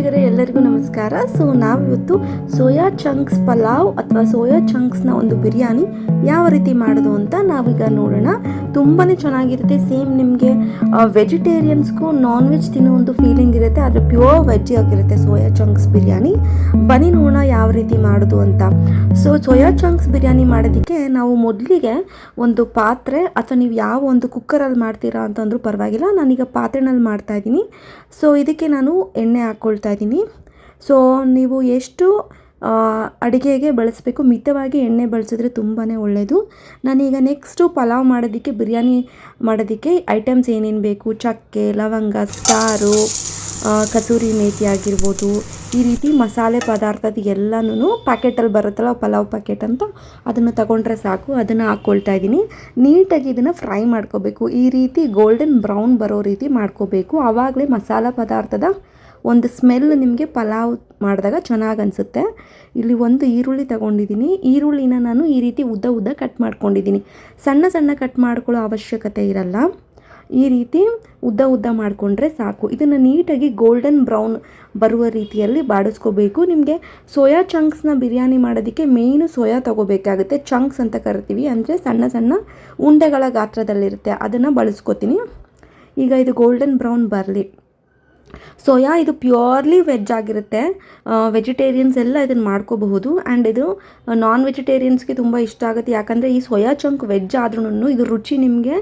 ವೀಕ್ಷಕರೇ, ಎಲ್ಲರಿಗೂ ನಮಸ್ಕಾರ. ನಾವಿವತ್ತು ಸೋಯಾ ಚಂಕ್ಸ್ ಪಲಾವ್ ಅಥವಾ ಸೋಯಾ ಚಂಕ್ಸ್ನ ಒಂದು ಬಿರಿಯಾನಿ ಯಾವ ರೀತಿ ಮಾಡೋದು ಅಂತ ನಾವೀಗ ನೋಡೋಣ. ತುಂಬಾ ಚೆನ್ನಾಗಿರುತ್ತೆ. ಸೇಮ್ ನಿಮಗೆ ವೆಜಿಟೇರಿಯನ್ಸ್ಗೂ ನಾನ್ ವೆಜ್ ತಿನ್ನೋ ಒಂದು ಫೀಲಿಂಗ್ ಇರುತ್ತೆ, ಆದರೆ ಪ್ಯೂರ್ ವೆಜ್ ಆಗಿರುತ್ತೆ ಸೋಯಾ ಚಂಕ್ಸ್ ಬಿರಿಯಾನಿ. ಬನ್ನಿ ನೋಡೋಣ ಯಾವ ರೀತಿ ಮಾಡೋದು ಅಂತ. ಸೋಯಾ ಚಂಕ್ಸ್ ಬಿರಿಯಾನಿ ಮಾಡೋದಕ್ಕೆ ನಾವು ಮೊದಲಿಗೆ ಒಂದು ಪಾತ್ರೆ ಅಥವಾ ನೀವು ಯಾವ ಒಂದು ಕುಕ್ಕರಲ್ಲಿ ಮಾಡ್ತೀರಾ ಅಂತಂದ್ರೂ ಪರವಾಗಿಲ್ಲ, ನಾನೀಗ ಪಾತ್ರೆನಲ್ಲಿ ಮಾಡ್ತಾ ಇದ್ದೀನಿ. ಇದಕ್ಕೆ ನಾನು ಎಣ್ಣೆ ಹಾಕ್ಕೊಳ್ತಾ ಇದ್ದೀನಿ. ನೀವು ಎಷ್ಟು ಅಡುಗೆಗೆ ಬಳಸಬೇಕು, ಮಿತವಾಗಿ ಎಣ್ಣೆ ಬಳಸಿದ್ರೆ ತುಂಬಾ ಒಳ್ಳೆಯದು. ನಾನೀಗ ನೆಕ್ಸ್ಟು ಪಲಾವ್ ಮಾಡೋದಕ್ಕೆ, ಬಿರಿಯಾನಿ ಮಾಡೋದಕ್ಕೆ ಐಟಮ್ಸ್ ಏನೇನು ಬೇಕು, ಚಕ್ಕೆ, ಲವಂಗ, ಸ್ಟಾರು, ಕಸೂರಿ ಮೇಥಿ ಆಗಿರ್ಬೋದು, ಈ ರೀತಿ ಮಸಾಲೆ ಪದಾರ್ಥದ ಎಲ್ಲನೂ ಪ್ಯಾಕೆಟಲ್ಲಿ ಬರುತ್ತಲ್ಲ ಪಲಾವ್ ಪ್ಯಾಕೆಟ್ ಅಂತ, ಅದನ್ನು ತಗೊಂಡ್ರೆ ಸಾಕು. ಅದನ್ನು ಹಾಕ್ಕೊಳ್ತಾ ಇದ್ದೀನಿ. ನೀಟಾಗಿ ಇದನ್ನು ಫ್ರೈ ಮಾಡ್ಕೋಬೇಕು. ಈ ರೀತಿ ಗೋಲ್ಡನ್ ಬ್ರೌನ್ ಬರೋ ರೀತಿ ಮಾಡ್ಕೋಬೇಕು. ಆವಾಗಲೇ ಮಸಾಲ ಪದಾರ್ಥದ ಒಂದು ಸ್ಮೆಲ್ ನಿಮಗೆ ಪಲಾವ್ ಮಾಡಿದಾಗ ಚೆನ್ನಾಗಿ ಅನಿಸುತ್ತೆ. ಇಲ್ಲಿ ಒಂದು ಈರುಳ್ಳಿ ತಗೊಂಡಿದ್ದೀನಿ. ಈರುಳ್ಳಿನ ನಾನು ಈ ರೀತಿ ಉದ್ದ ಉದ್ದ ಕಟ್ ಮಾಡ್ಕೊಂಡಿದ್ದೀನಿ. ಸಣ್ಣ ಸಣ್ಣ ಕಟ್ ಮಾಡ್ಕೊಳ್ಳೋ ಅವಶ್ಯಕತೆ ಇರಲ್ಲ. ಈ ರೀತಿ ಉದ್ದ ಉದ್ದ ಮಾಡಿಕೊಂಡ್ರೆ ಸಾಕು. ಇದನ್ನು ನೀಟಾಗಿ ಗೋಲ್ಡನ್ ಬ್ರೌನ್ ಬರುವ ರೀತಿಯಲ್ಲಿ ಬಾಡಿಸ್ಕೋಬೇಕು. ನಿಮಗೆ ಸೋಯಾ ಚಂಕ್ಸ್ನ ಬಿರಿಯಾನಿ ಮಾಡೋದಕ್ಕೆ ಮೇಯ್ನು ಸೋಯಾ ತೊಗೋಬೇಕಾಗುತ್ತೆ. ಚಂಕ್ಸ್ ಅಂತ ಕರಿತೀವಿ, ಅಂದರೆ ಸಣ್ಣ ಸಣ್ಣ ಉಂಡೆಗಳ ಗಾತ್ರದಲ್ಲಿರುತ್ತೆ, ಅದನ್ನು ಬಳಸ್ಕೋತೀನಿ. ಈಗ ಇದು ಗೋಲ್ಡನ್ ಬ್ರೌನ್ ಬರಲಿ. ಸೋಯಾ ಇದು ಪ್ಯೂರ್ಲಿ ವೆಜ್ ಆಗಿರುತ್ತೆ. ವೆಜಿಟೇರಿಯನ್ಸ್ ಎಲ್ಲ ಇದನ್ನು ಮಾಡ್ಕೋಬಹುದು. ಆ್ಯಂಡ್ ಇದು ನಾನ್ ವೆಜಿಟೇರಿಯನ್ಸ್ಗೆ ತುಂಬ ಇಷ್ಟ ಆಗುತ್ತೆ. ಯಾಕಂದರೆ ಈ ಸೋಯಾ ಚಂಕ್ ವೆಜ್ ಆದ್ರೂ ಇದು ರುಚಿ ನಿಮಗೆ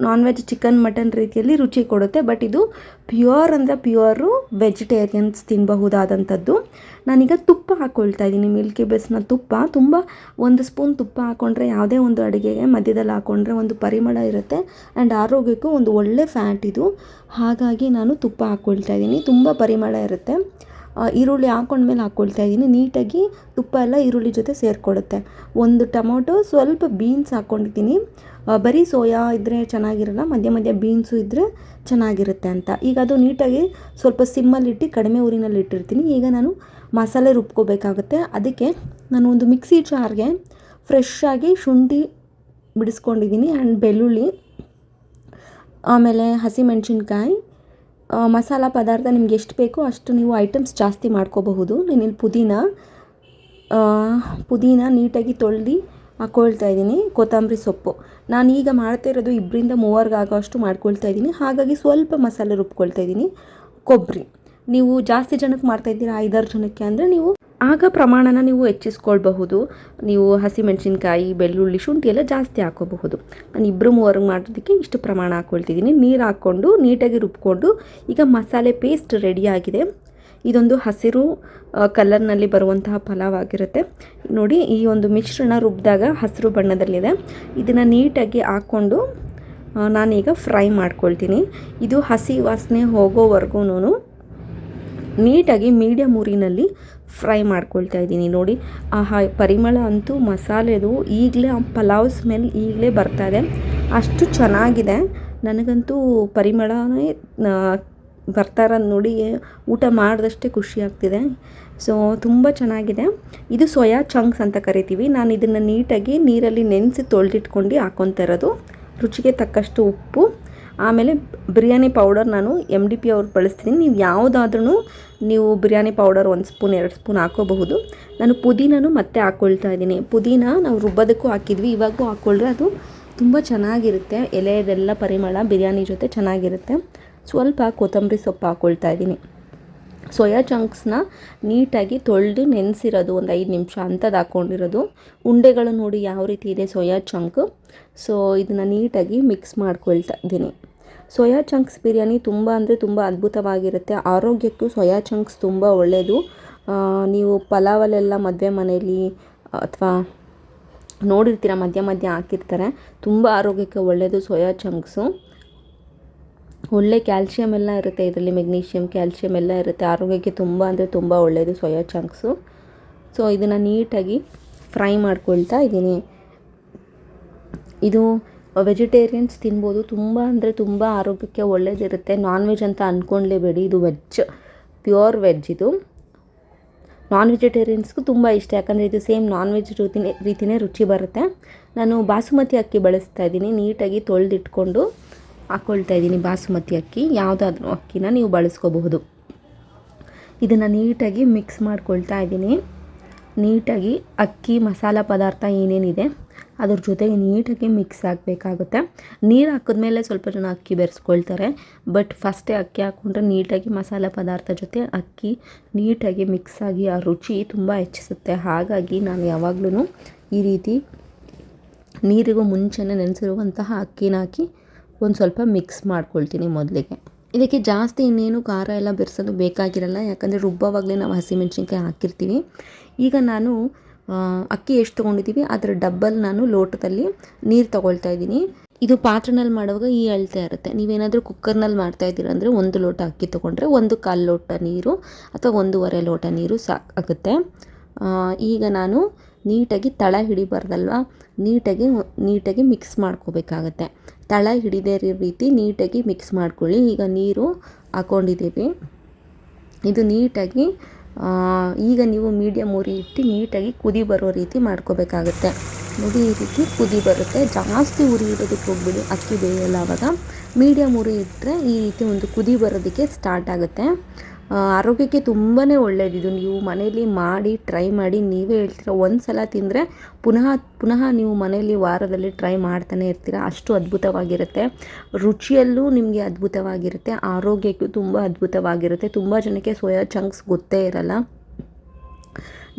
ನಾನ್ ವೆಜ್ ಚಿಕನ್ ಮಟನ್ ರೀತಿಯಲ್ಲಿ ರುಚಿ ಕೊಡುತ್ತೆ. ಬಟ್ ಇದು ಪ್ಯೂರ್ ಅಂದರೆ ಪ್ಯೂರು ವೆಜಿಟೇರಿಯನ್ಸ್ ತಿನ್ನಬಹುದಾದಂಥದ್ದು. ನಾನೀಗ ತುಪ್ಪ ಹಾಕ್ಕೊಳ್ತಾ ಇದ್ದೀನಿ. ಮಿಲ್ಕಿ ಬೇಸ್ನ ತುಪ್ಪ, ತುಂಬ ಒಂದು ಸ್ಪೂನ್ ತುಪ್ಪ ಹಾಕ್ಕೊಂಡ್ರೆ ಯಾವುದೇ ಒಂದು ಅಡುಗೆಗೆ ಮಧ್ಯದಲ್ಲಿ ಹಾಕ್ಕೊಂಡ್ರೆ ಒಂದು ಪರಿಮಳ ಇರುತ್ತೆ. ಆ್ಯಂಡ್ ಆರೋಗ್ಯಕ್ಕೂ ಒಂದು ಒಳ್ಳೆ ಫ್ಯಾಟ್ ಇದು. ಹಾಗಾಗಿ ನಾನು ತುಪ್ಪ ಹಾಕ್ಕೊಳ್ತಾ ಇದ್ದೀನಿ. ತುಂಬ ಪರಿಮಳ ಇರುತ್ತೆ. ಈರುಳ್ಳಿ ಹಾಕ್ಕೊಂಡ್ಮೇಲೆ ಹಾಕ್ಕೊಳ್ತಾ ಇದ್ದೀನಿ. ನೀಟಾಗಿ ತುಪ್ಪ ಎಲ್ಲ ಈರುಳ್ಳಿ ಜೊತೆ ಸೇರಿಕೊಡುತ್ತೆ. ಒಂದು ಟೊಮೊಟೊ, ಸ್ವಲ್ಪ ಬೀನ್ಸ್ ಹಾಕ್ಕೊಂಡಿದ್ದೀನಿ. ಬರೀ ಸೋಯಾ ಇದ್ದರೆ ಚೆನ್ನಾಗಿರಲ್ಲ, ಮಧ್ಯ ಮಧ್ಯ ಬೀನ್ಸು ಇದ್ದರೆ ಚೆನ್ನಾಗಿರುತ್ತೆ ಅಂತ. ಈಗ ಅದು ನೀಟಾಗಿ ಸ್ವಲ್ಪ ಸಿಮ್ಮಲ್ಲಿಟ್ಟು ಕಡಿಮೆ ಊರಿನಲ್ಲಿ ಇಟ್ಟಿರ್ತೀನಿ. ಈಗ ನಾನು ಮಸಾಲೆ ರುಬ್ಕೋಬೇಕಾಗುತ್ತೆ. ಅದಕ್ಕೆ ನಾನು ಒಂದು ಮಿಕ್ಸಿ ಜಾರ್ಗೆ ಫ್ರೆಶ್ ಆಗಿ ಶುಂಠಿ ಬಿಡಿಸ್ಕೊಂಡಿದ್ದೀನಿ. ಆ್ಯಂಡ್ ಬೆಳ್ಳುಳ್ಳಿ, ಆಮೇಲೆ ಹಸಿಮೆಣಸಿನ್ಕಾಯಿ, ಮಸಾಲ ಪದಾರ್ಥ ನಿಮ್ಗೆ ಎಷ್ಟು ಬೇಕೋ ಅಷ್ಟು ನೀವು ಐಟಮ್ಸ್ ಜಾಸ್ತಿ ಮಾಡ್ಕೋಬಹುದು. ನಾನಿಲ್ಲಿ ಪುದೀನ ನೀಟಾಗಿ ತೊಳೆದು ಹಾಕ್ಕೊಳ್ತಾ ಇದ್ದೀನಿ. ಕೊತ್ತಂಬರಿ ಸೊಪ್ಪು ನಾನೀಗ ಮಾಡ್ತಾ ಇರೋದು 2-3 ಆಗೋಷ್ಟು ಮಾಡ್ಕೊಳ್ತಾ ಇದ್ದೀನಿ. ಹಾಗಾಗಿ ಸ್ವಲ್ಪ ಮಸಾಲೆ ರುಬ್ಕೊಳ್ತಾ ಇದ್ದೀನಿ. ಕೊಬ್ಬರಿ, ನೀವು ಜಾಸ್ತಿ ಜನಕ್ಕೆ ಮಾಡ್ತಾಯಿದ್ದೀರಾ, 5-6 ಜನಕ್ಕೆ ಅಂದರೆ ನೀವು ಆಗ ಪ್ರಮಾಣನ ನೀವು ಹೆಚ್ಚಿಸ್ಕೊಳ್ಬಹುದು. ನೀವು ಹಸಿಮೆಣಸಿನ್ಕಾಯಿ, ಬೆಳ್ಳುಳ್ಳಿ, ಶುಂಠಿ ಎಲ್ಲ ಜಾಸ್ತಿ ಹಾಕೋಬಹುದು. ನಾನು 2-3 ಮಾಡೋದಕ್ಕೆ ಇಷ್ಟು ಪ್ರಮಾಣ ಹಾಕ್ಕೊಳ್ತಿದ್ದೀನಿ. ನೀರು ಹಾಕ್ಕೊಂಡು ನೀಟಾಗಿ ರುಬ್ಕೊಂಡು ಈಗ ಮಸಾಲೆ ಪೇಸ್ಟ್ ರೆಡಿಯಾಗಿದೆ. ಇದೊಂದು ಹಸಿರು ಕಲರ್ನಲ್ಲಿ ಬರುವಂತಹ ಪಲಾವ್ ಆಗಿರುತ್ತೆ. ನೋಡಿ, ಈ ಒಂದು ಮಿಶ್ರಣ ರುಬ್ಬಿದಾಗ ಹಸಿರು ಬಣ್ಣದಲ್ಲಿದೆ. ಇದನ್ನು ನೀಟಾಗಿ ಹಾಕ್ಕೊಂಡು ನಾನೀಗ ಫ್ರೈ ಮಾಡ್ಕೊಳ್ತೀನಿ. ಇದು ಹಸಿ ವಾಸನೆ ಹೋಗೋವರೆಗೂ ನೀಟಾಗಿ ಮೀಡಿಯಮ್ ಊರಿನಲ್ಲಿ ಫ್ರೈ ಮಾಡ್ಕೊಳ್ತಾ ಇದ್ದೀನಿ. ನೋಡಿ, ಪರಿಮಳ ಅಂತೂ ಮಸಾಲೆದು ಈಗಲೇ ಪಲಾವ್ ಸ್ಮೆಲ್ ಈಗಲೇ ಬರ್ತಾ ಇದೆ. ಅಷ್ಟು ಚೆನ್ನಾಗಿದೆ. ನನಗಂತೂ ಪರಿಮಳನೇ ಬರ್ತಾ ಇರೋದು ನೋಡಿ ಊಟ ಮಾಡಿದಷ್ಟೇ ಖುಷಿ ಆಗ್ತಿದೆ. ತುಂಬ ಚೆನ್ನಾಗಿದೆ. ಇದು ಸೋಯಾ ಚಂಕ್ಸ್ ಅಂತ ಕರಿತೀವಿ. ನಾನು ಇದನ್ನು ನೀಟಾಗಿ ನೀರಲ್ಲಿ ನೆನೆಸಿ ತೊಳೆದಿಟ್ಕೊಂಡು ಹಾಕ್ಕೊತಾ ಇರೋದು. ರುಚಿಗೆ ತಕ್ಕಷ್ಟು ಉಪ್ಪು, ಆಮೇಲೆ ಬಿರಿಯಾನಿ ಪೌಡರ್ ನಾನು MDP ಅವ್ರು ಬಳಸ್ತೀನಿ. ನೀವು ಯಾವುದಾದ್ರೂ ನೀವು ಬಿರಿಯಾನಿ ಪೌಡರ್ 1 ಸ್ಪೂನ್ 2 ಸ್ಪೂನ್ ಹಾಕೋಬಹುದು. ನಾನು ಪುದೀನೂ ಮತ್ತೆ ಹಾಕ್ಕೊಳ್ತಾ ಇದ್ದೀನಿ. ಪುದೀನ ನಾವು ರುಬ್ಬೋದಕ್ಕೂ ಹಾಕಿದ್ವಿ, ಇವಾಗೂ ಹಾಕ್ಕೊಂಡ್ರೆ ಅದು ತುಂಬ ಚೆನ್ನಾಗಿರುತ್ತೆ. ಎಲೆದೆಲ್ಲ ಪರಿಮಳ ಬಿರಿಯಾನಿ ಜೊತೆ ಚೆನ್ನಾಗಿರುತ್ತೆ. ಸ್ವಲ್ಪ ಕೊತ್ತಂಬರಿ ಸೊಪ್ಪು ಹಾಕ್ಕೊಳ್ತಾ ಇದ್ದೀನಿ. ಸೋಯಾ ಚಂಕ್ಸ್ನ ನೀಟಾಗಿ ತೊಳೆದು ನೆನೆಸಿರೋದು, ಒಂದು 5 ನಿಮಿಷ ಅಂಥದ್ದು ಹಾಕ್ಕೊಂಡಿರೋದು. ಉಂಡೆಗಳು ನೋಡಿ ಯಾವ ರೀತಿ ಇದೆ ಸೋಯಾ ಚಂಕು. ಇದನ್ನು ನೀಟಾಗಿ ಮಿಕ್ಸ್ ಮಾಡ್ಕೊಳ್ತಾ ಇದ್ದೀನಿ. ಸೋಯಾ ಚಂಕ್ಸ್ ಬಿರಿಯಾನಿ ತುಂಬ ಅಂದರೆ ತುಂಬ ಅದ್ಭುತವಾಗಿರುತ್ತೆ. ಆರೋಗ್ಯಕ್ಕೂ ಸೋಯಾ ಚಂಕ್ಸ್ ತುಂಬ ಒಳ್ಳೆಯದು. ನೀವು ಪಲಾವಲ್ಲೆಲ್ಲ ಮದುವೆ ಮನೆಯಲ್ಲಿ ಅಥವಾ ನೋಡಿರ್ತೀರ, ಮಧ್ಯ ಮಧ್ಯ ಹಾಕಿರ್ತಾರೆ. ತುಂಬ ಆರೋಗ್ಯಕ್ಕೆ ಒಳ್ಳೆಯದು ಸೋಯಾ ಚಂಕ್ಸು. ಒಳ್ಳೆ ಕ್ಯಾಲ್ಶಿಯಮ್ ಎಲ್ಲ ಇರುತ್ತೆ ಇದರಲ್ಲಿ, ಮೆಗ್ನೀಷಿಯಮ್, ಕ್ಯಾಲ್ಶಿಯಮ್ ಎಲ್ಲ ಇರುತ್ತೆ. ಆರೋಗ್ಯಕ್ಕೆ ತುಂಬ ಅಂದರೆ ತುಂಬ ಒಳ್ಳೆಯದು ಸೋಯಾ ಚಂಕ್ಸು. ಇದನ್ನು ನೀಟಾಗಿ ಫ್ರೈ ಮಾಡ್ಕೊಳ್ತಾ ಇದ್ದೀನಿ. ಇದು ವೆಜಿಟೇರಿಯನ್ಸ್ ತಿನ್ಬೋದು. ತುಂಬ ಅಂದರೆ ತುಂಬ ಆರೋಗ್ಯಕ್ಕೆ ಒಳ್ಳೆಯದಿರುತ್ತೆ. ನಾನ್ ವೆಜ್ ಅಂತ ಅಂದ್ಕೊಳ್ಳೇಬೇಡಿ, ಇದು ವೆಜ್, ಪ್ಯೂರ್ ವೆಜ್ ಇದು. ನಾನ್ ವೆಜಿಟೇರಿಯನ್ಸ್ಗೂ ತುಂಬ ಇಷ್ಟ, ಯಾಕಂದರೆ ಇದು ಸೇಮ್ ನಾನ್ ವೆಜ್ ರೀತಿಯೇ ರುಚಿ ಬರುತ್ತೆ. ನಾನು ಬಾಸುಮತಿ ಅಕ್ಕಿ ಬಳಸ್ತಾ ಇದ್ದೀನಿ. ನೀಟಾಗಿ ತೊಳೆದಿಟ್ಕೊಂಡು ಹಾಕ್ಕೊಳ್ತಾ ಇದ್ದೀನಿ ಬಾಸುಮತಿ ಅಕ್ಕಿ. ಯಾವುದಾದ್ರೂ ಅಕ್ಕಿನ ನೀವು ಬಳಸ್ಕೋಬಹುದು. ಇದನ್ನು ನೀಟಾಗಿ ಮಿಕ್ಸ್ ಮಾಡ್ಕೊಳ್ತಾ ಇದ್ದೀನಿ. ನೀಟಾಗಿ ಅಕ್ಕಿ ಮಸಾಲ ಪದಾರ್ಥ ಏನೇನಿದೆ ಅದ್ರ ಜೊತೆಗೆ ನೀಟಾಗಿ ಮಿಕ್ಸ್ ಆಗಬೇಕಾಗುತ್ತೆ. ನೀರು ಹಾಕಿದ್ಮೇಲೆ ಸ್ವಲ್ಪ ಜನ ಅಕ್ಕಿ ಬೆರೆಸ್ಕೊಳ್ತಾರೆ, ಬಟ್ ಫಸ್ಟೇ ಅಕ್ಕಿ ಹಾಕ್ಕೊಂಡ್ರೆ ನೀಟಾಗಿ ಮಸಾಲ ಪದಾರ್ಥ ಜೊತೆ ಅಕ್ಕಿ ನೀಟಾಗಿ ಮಿಕ್ಸ್ ಆಗಿ ಆ ರುಚಿ ತುಂಬ ಹೆಚ್ಚಿಸುತ್ತೆ. ಹಾಗಾಗಿ ನಾನು ಯಾವಾಗಲೂ ಈ ರೀತಿ ನೀರಿಗೂ ಮುಂಚೆನೇ ನೆನೆಸಿರುವಂತಹ ಅಕ್ಕಿನ ಹಾಕಿ ಒಂದು ಸ್ವಲ್ಪ ಮಿಕ್ಸ್ ಮಾಡ್ಕೊಳ್ತೀನಿ ಮೊದಲಿಗೆ. ಇದಕ್ಕೆ ಜಾಸ್ತಿ ಇನ್ನೇನು ಖಾರ ಎಲ್ಲ ಬೆರೆಸೋದು ಬೇಕಾಗಿರಲ್ಲ, ಯಾಕಂದರೆ ರುಬ್ಬವಾಗಲೇ ನಾವು ಹಸಿಮೆಣ್ಸಿನ್ಕಾಯಿ ಹಾಕಿರ್ತೀವಿ. ಈಗ ನಾನು ಅಕ್ಕಿ ಎಷ್ಟು ತೊಗೊಂಡಿದ್ದೀವಿ ಅದರ ಡಬ್ಬಲ್ ನಾನು ಲೋಟದಲ್ಲಿ ನೀರು ತೊಗೊಳ್ತಾ ಇದ್ದೀನಿ. ಇದು ಪಾತ್ರೆನಲ್ಲಿ ಮಾಡುವಾಗ ಈ ಅಳತೆ ಇರುತ್ತೆ. ನೀವೇನಾದರೂ ಕುಕ್ಕರ್ನಲ್ಲಿ ಮಾಡ್ತಾಯಿದ್ದೀರ ಅಂದರೆ 1 ಲೋಟ ಅಕ್ಕಿ ತೊಗೊಂಡ್ರೆ 1/4 ಲೋಟ ನೀರು ಅಥವಾ 1.5 ಲೋಟ ನೀರು ಸಾಕಾಗುತ್ತೆ. ಈಗ ನಾನು ನೀಟಾಗಿ ತಳ ಹಿಡಿಬಾರ್ದಲ್ವ, ನೀಟಾಗಿ ಮಿಕ್ಸ್ ಮಾಡ್ಕೋಬೇಕಾಗತ್ತೆ. ತಳ ಹಿಡಿದೇ ಇರೋ ರೀತಿ ನೀಟಾಗಿ ಮಿಕ್ಸ್ ಮಾಡ್ಕೊಳ್ಳಿ. ಈಗ ನೀರು ಹಾಕ್ಕೊಂಡಿದ್ದೀವಿ. ಇದು ನೀಟಾಗಿ ಈಗ ನೀವು ಮೀಡಿಯಮ್ ಉರಿ ಇಟ್ಟು ನೀಟಾಗಿ ಕುದಿ ಬರೋ ರೀತಿ ಮಾಡ್ಕೋಬೇಕಾಗುತ್ತೆ. ನೋಡಿ ಈ ರೀತಿ ಕುದಿ ಬರುತ್ತೆ. ಜಾಸ್ತಿ ಉರಿ ಇಡೋದಕ್ಕೆ ಹೋಗ್ಬಿಡಿ, ಅಕ್ಕಿ ಬೇಯಲ್ಲ. ಆವಾಗ ಮೀಡಿಯಮ್ ಉರಿ ಇಟ್ಟರೆ ಈ ರೀತಿ ಒಂದು ಕುದಿ ಬರೋದಕ್ಕೆ ಸ್ಟಾರ್ಟ್ ಆಗುತ್ತೆ. ಆರೋಗ್ಯಕ್ಕೆ ತುಂಬಾ ಒಳ್ಳೆಯದಿದು. ನೀವು ಮನೇಲಿ ಮಾಡಿ ಟ್ರೈ ಮಾಡಿ, ನೀವೇ ಹೇಳ್ತೀರ ಒಂದು ಸಲ ತಿಂದರೆ ಪುನಃ ನೀವು ಮನೆಯಲ್ಲಿ ವಾರದಲ್ಲಿ ಟ್ರೈ ಮಾಡ್ತಾನೆ ಇರ್ತೀರ. ಅಷ್ಟು ಅದ್ಭುತವಾಗಿರುತ್ತೆ. ರುಚಿಯಲ್ಲೂ ನಿಮಗೆ ಅದ್ಭುತವಾಗಿರುತ್ತೆ, ಆರೋಗ್ಯಕ್ಕೂ ತುಂಬ ಅದ್ಭುತವಾಗಿರುತ್ತೆ. ತುಂಬ ಜನಕ್ಕೆ ಸೋಯಾ ಚಂಕ್ಸ್ ಗೊತ್ತೇ ಇರಲ್ಲ.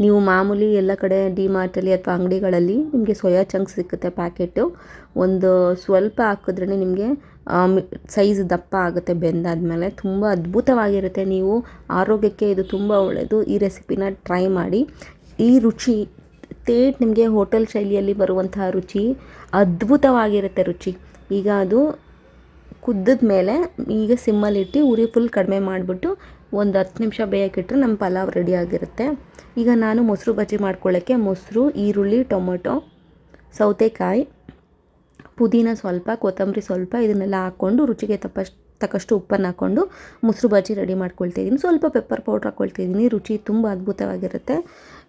ನೀವು ಮಾಮೂಲಿ ಎಲ್ಲ ಕಡೆ ಡಿಮಾರ್ಟಲ್ಲಿ ಅಥವಾ ಅಂಗಡಿಗಳಲ್ಲಿ ನಿಮಗೆ ಸೋಯಾ ಚಂಕ್ಸ್ ಸಿಕ್ಕುತ್ತೆ ಪ್ಯಾಕೆಟು. ಒಂದು ಸ್ವಲ್ಪ ಹಾಕಿದ್ರೇ ನಿಮಗೆ ಸೈಜ್ ದಪ್ಪ ಆಗುತ್ತೆ ಬೆಂದಾದ್ಮೇಲೆ. ತುಂಬ ಅದ್ಭುತವಾಗಿರುತ್ತೆ. ನೀವು ಆರೋಗ್ಯಕ್ಕೆ ಇದು ತುಂಬ ಒಳ್ಳೆಯದು. ಈ ರೆಸಿಪಿನ ಟ್ರೈ ಮಾಡಿ. ಈ ರುಚಿ ನಿಮಗೆ ಹೋಟೆಲ್ ಶೈಲಿಯಲ್ಲಿ ಬರುವಂತಹ ರುಚಿ ಅದ್ಭುತವಾಗಿರುತ್ತೆ ರುಚಿ. ಈಗ ಅದು ಕುದ್ದಿದ ಮೇಲೆ ಈಗ ಸಿಮ್ಮಲ್ಲಿಟ್ಟು ಉರಿ ಫುಲ್ ಕಡಿಮೆ ಮಾಡಿಬಿಟ್ಟು ಒಂದು 10 ನಿಮಿಷ ಬೇಯಕ್ಕಿಟ್ರೆ ನಮ್ಮ ಪಲಾವ್ ರೆಡಿ ಆಗಿರುತ್ತೆ. ಈಗ ನಾನು ಮೊಸರು ಬಜ್ಜಿ ಮಾಡ್ಕೊಳ್ಳೋಕ್ಕೆ ಮೊಸರು, ಈರುಳ್ಳಿ, ಟೊಮೊಟೊ, ಸೌತೆಕಾಯಿ, ಪುದೀನ ಸ್ವಲ್ಪ, ಕೊತ್ತಂಬರಿ ಸ್ವಲ್ಪ ಇದನ್ನೆಲ್ಲ ಹಾಕ್ಕೊಂಡು ರುಚಿಗೆ ತಕ್ಕಷ್ಟು ಉಪ್ಪನ್ನು ಹಾಕ್ಕೊಂಡು ಮೊಸರು ಬಜ್ಜಿ ರೆಡಿ ಮಾಡ್ಕೊಳ್ತಾಯಿದ್ದೀನಿ. ಸ್ವಲ್ಪ ಪೆಪ್ಪರ್ ಪೌಡ್ರ್ ಹಾಕ್ಕೊಳ್ತಾಯಿದ್ದೀನಿ. ರುಚಿ ತುಂಬ ಅದ್ಭುತವಾಗಿರುತ್ತೆ.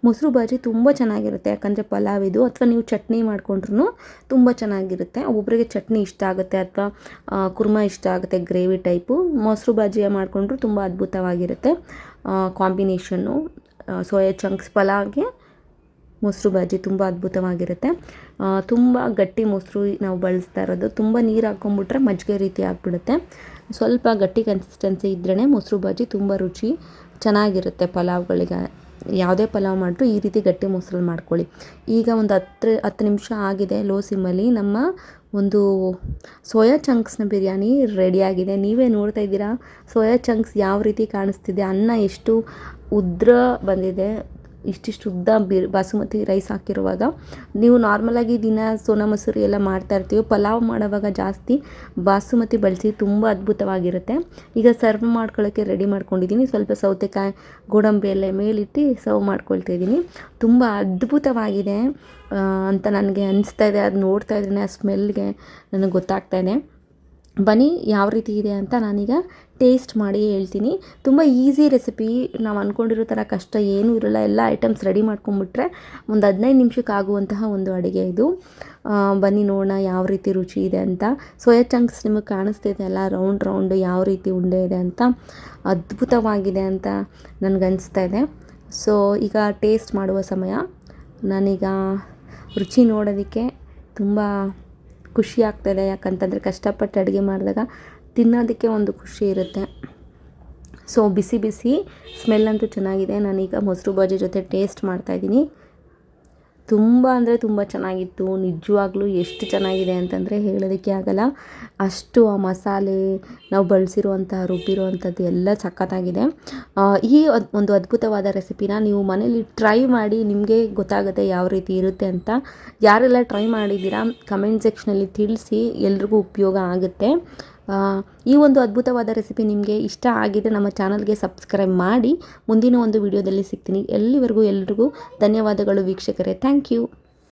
ಮೊಸರು ಬಜ್ಜಿ ತುಂಬ ಚೆನ್ನಾಗಿರುತ್ತೆ, ಯಾಕಂದರೆ ಪಲಾವ್ ಇದು. ಅಥವಾ ನೀವು ಚಟ್ನಿ ಮಾಡ್ಕೊಂಡ್ರೂ ತುಂಬ ಚೆನ್ನಾಗಿರುತ್ತೆ. ಒಬ್ಬೊಬ್ಬರಿಗೆ ಚಟ್ನಿ ಇಷ್ಟ ಆಗುತ್ತೆ ಅಥವಾ ಕುರ್ಮಾ ಇಷ್ಟ ಆಗುತ್ತೆ, ಗ್ರೇವಿ ಟೈಪು. ಮೊಸರು ಬಜ್ಜಿಯ ಮಾಡಿಕೊಂಡ್ರು ತುಂಬ ಅದ್ಭುತವಾಗಿರುತ್ತೆ ಕಾಂಬಿನೇಷನ್ನು. ಸೋಯಾ ಚಂಕ್ಸ್ ಪಲಾವ್ಗೆ ಮೊಸರು ಬಜ್ಜಿ ತುಂಬ ಅದ್ಭುತವಾಗಿರುತ್ತೆ. ತುಂಬ ಗಟ್ಟಿ ಮೊಸರು ನಾವು ಬಳಸ್ತಾ ಇರೋದು. ತುಂಬ ನೀರು ಹಾಕ್ಕೊಂಬಿಟ್ರೆ ಮಜ್ಜಿಗೆ ರೀತಿ ಆಗಿಬಿಡುತ್ತೆ. ಸ್ವಲ್ಪ ಗಟ್ಟಿ ಕನ್ಸಿಸ್ಟೆನ್ಸಿ ಇದ್ರೇ ಮೊಸರು ಬಜ್ಜಿ ತುಂಬ ರುಚಿ ಚೆನ್ನಾಗಿರುತ್ತೆ ಪಲಾವ್ಗಳಿಗೆ. ಯಾವುದೇ ಪಲಾವ್ ಮಾಡಿದ್ರು ಈ ರೀತಿ ಗಟ್ಟಿ ಮೊಸರಲ್ಲಿ ಮಾಡ್ಕೊಳ್ಳಿ. ಈಗ ಒಂದು 10 ನಿಮಿಷ ಆಗಿದೆ ಲೋ ಸಿಮ್ಮಲ್ಲಿ. ನಮ್ಮ ಒಂದು ಸೋಯಾ ಚಂಕ್ಸ್ನ ಬಿರಿಯಾನಿ ರೆಡಿಯಾಗಿದೆ. ನೀವೇ ನೋಡ್ತಾ ಇದ್ದೀರಾ ಸೋಯಾ ಚಂಕ್ಸ್ ಯಾವ ರೀತಿ ಕಾಣಿಸ್ತಿದೆ. ಅನ್ನ ಎಷ್ಟು ಉದ್ರ ಬಂದಿದೆ, ಇಷ್ಟಿಷ್ಟು ಉದ್ದ ಬಾಸುಮತಿ ರೈಸ್ ಹಾಕಿರುವಾಗ. ನೀವು ನಾರ್ಮಲಾಗಿ ದಿನ ಸೋನಾ ಮಸೂರಿ ಎಲ್ಲ ಮಾಡ್ತಾ ಇರ್ತೀವಿ, ಪಲಾವ್ ಮಾಡೋವಾಗ ಜಾಸ್ತಿ ಬಾಸುಮತಿ ಬಳಸಿ ತುಂಬ ಅದ್ಭುತವಾಗಿರುತ್ತೆ. ಈಗ ಸರ್ವ್ ಮಾಡ್ಕೊಳ್ಳೋಕ್ಕೆ ರೆಡಿ ಮಾಡ್ಕೊಂಡಿದ್ದೀನಿ. ಸ್ವಲ್ಪ ಸೌತೆಕಾಯಿ, ಗೋಡಂಬಿ ಎಲ್ಲ ಮೇಲಿಟ್ಟು ಸರ್ವ್ ಮಾಡ್ಕೊಳ್ತಾಯಿದ್ದೀನಿ. ತುಂಬ ಅದ್ಭುತವಾಗಿದೆ ಅಂತ ನನಗೆ ಅನಿಸ್ತಾ ಇದೆ. ಅದು ನೋಡ್ತಾ ಇದ್ದೀನಿ, ಆ ಸ್ಮೆಲ್ಗೆ ನನಗೆ ಗೊತ್ತಾಗ್ತಾ ಇದೆ. ಬನ್ನಿ ಯಾವ ರೀತಿ ಇದೆ ಅಂತ ನಾನೀಗ ಟೇಸ್ಟ್ ಮಾಡಿ ಹೇಳ್ತೀನಿ. ತುಂಬ ಈಸಿ ರೆಸಿಪಿ, ನಾವು ಅಂದ್ಕೊಂಡಿರೋ ಥರ ಕಷ್ಟ ಏನೂ ಇರೋಲ್ಲ. ಎಲ್ಲ ಐಟಮ್ಸ್ ರೆಡಿ ಮಾಡ್ಕೊಂಬಿಟ್ರೆ ಒಂದು 15 ನಿಮಿಷಕ್ಕೆ ಆಗುವಂತಹ ಒಂದು ಅಡುಗೆ ಇದು. ಬನ್ನಿ ನೋಡೋಣ ಯಾವ ರೀತಿ ರುಚಿ ಇದೆ ಅಂತ. ಸೋಯಾ ಚಂಕ್ಸ್ ನಿಮಗೆ ಕಾಣಿಸ್ತಿದೆ ಅಲ್ಲ, ರೌಂಡ್ ಯಾವ ರೀತಿ ಉಂಡೆ ಇದೆ ಅಂತ, ಅದ್ಭುತವಾಗಿದೆ ಅಂತ ನನಗನ್ನಿಸ್ತಾ ಇದೆ. ಸೊ ಈಗ ಟೇಸ್ಟ್ ಮಾಡುವ ಸಮಯ. ನಾನೀಗ ರುಚಿ ನೋಡೋದಕ್ಕೆ ತುಂಬ ಖುಷಿ ಆಗ್ತಾಯಿದೆ. ಯಾಕಂತಂದರೆ ಕಷ್ಟಪಟ್ಟು ಅಡುಗೆ ಮಾಡಿದಾಗ ತಿನ್ನೋದಕ್ಕೆ ಒಂದು ಖುಷಿ ಇರುತ್ತೆ. ಸೊ ಬಿಸಿ ಬಿಸಿ ಸ್ಮೆಲ್ ಅಂತೂ ಚೆನ್ನಾಗಿದೆ. ನಾನೀಗ ಮೊಸರು ಬಜ್ಜಿ ಜೊತೆ ಟೇಸ್ಟ್ ಮಾಡ್ತಾಯಿದ್ದೀನಿ. ತುಂಬ ಅಂದರೆ ತುಂಬ ಚೆನ್ನಾಗಿತ್ತು. ನಿಜವಾಗ್ಲೂ ಎಷ್ಟು ಚೆನ್ನಾಗಿದೆ ಅಂತಂದರೆ ಹೇಳೋದಕ್ಕೆ ಆಗಲ್ಲ. ಅಷ್ಟು ಆ ಮಸಾಲೆ ನಾವು ಬಳಸಿರುವಂತಹ ರುಬ್ಬಿರುವಂಥದ್ದು ಎಲ್ಲ ಸಖತ್ತಾಗಿದೆ. ಈ ಒಂದು ಅದ್ಭುತವಾದ ರೆಸಿಪಿನ ನೀವು ಮನೇಲಿ ಟ್ರೈ ಮಾಡಿ, ನಿಮಗೆ ಗೊತ್ತಾಗುತ್ತೆ ಯಾವ ರೀತಿ ಇರುತ್ತೆ ಅಂತ. ಯಾರೆಲ್ಲ ಟ್ರೈ ಮಾಡಿದ್ದೀರಾ ಕಮೆಂಟ್ ಸೆಕ್ಷನಲ್ಲಿ ತಿಳಿಸಿ, ಎಲ್ರಿಗೂ ಉಪಯೋಗ ಆಗುತ್ತೆ. ಈ ಒಂದು ಅದ್ಭುತವಾದ ರೆಸಿಪಿ ನಿಮಗೆ ಇಷ್ಟ ಆಗಿದ್ರೆ ನಮ್ಮ ಚಾನಲ್ಗೆ ಸಬ್ಸ್ಕ್ರೈಬ್ ಮಾಡಿ. ಮುಂದಿನ ಒಂದು ವಿಡಿಯೋದಲ್ಲಿ ಸಿಗ್ತೀನಿ. ಎಲ್ಲಿವರೆಗೂ ಎಲ್ರಿಗೂ ಧನ್ಯವಾದಗಳು ವೀಕ್ಷಕರೇ. Thank you.